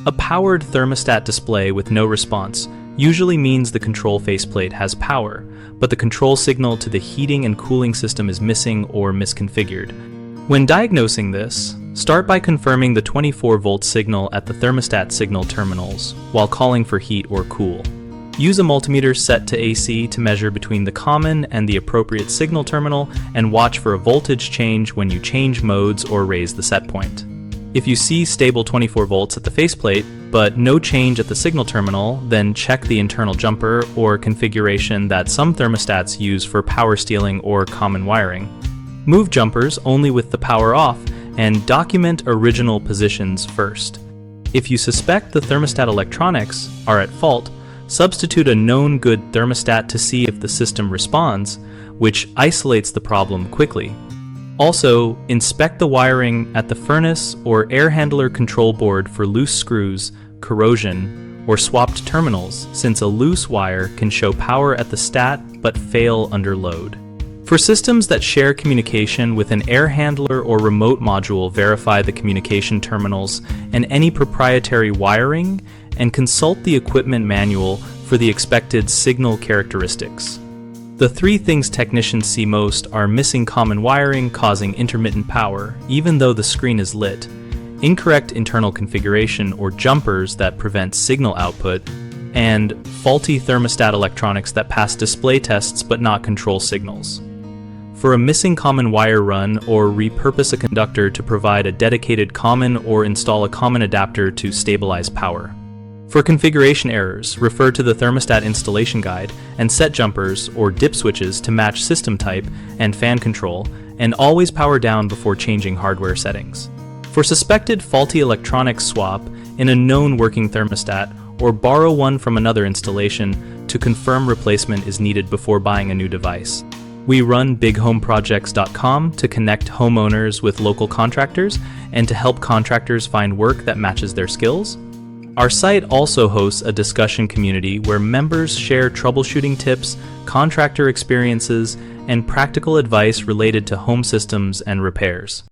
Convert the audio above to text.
A powered thermostat display with no response usually means the control faceplate has power, but the control signal to the heating and cooling system is missing or misconfigured. When diagnosing this, start by confirming the 24-volt signal at the thermostat signal terminals while calling for heat or cool. Use a multimeter set to AC to measure between the common and the appropriate signal terminal and watch for a voltage change when you change modes or raise the set point. If you see stable 24 volts at the faceplate, but no change at the signal terminal, then check the internal jumper or configuration that some thermostats use for power stealing or common wiring. Move jumpers only with the power off and document original positions first. If you suspect the thermostat electronics are at fault, substitute a known good thermostat to see if the system responds, which isolates the problem quickly. Also, inspect the wiring at the furnace or air handler control board for loose screws, corrosion, or swapped terminals, since a loose wire can show power at the stat but fail under load. For systems that share communication with an air handler or remote module, verify the communication terminals and any proprietary wiring, and consult the equipment manual for the expected signal characteristics. The three things technicians see most are missing common wiring causing intermittent power, even though the screen is lit, incorrect internal configuration or jumpers that prevent signal output, and faulty thermostat electronics that pass display tests but not control signals. For a missing common wire run, or repurpose a conductor to provide a dedicated common or install a common adapter to stabilize power. For configuration errors, refer to the thermostat installation guide and set jumpers or dip switches to match system type and fan control, and always power down before changing hardware settings. For suspected faulty electronics, swap in a known working thermostat or borrow one from another installation to confirm replacement is needed before buying a new device. We run bighomeprojects.com to connect homeowners with local contractors and to help contractors find work that matches their skills. Our site also hosts a discussion community where members share troubleshooting tips, contractor experiences, and practical advice related to home systems and repairs.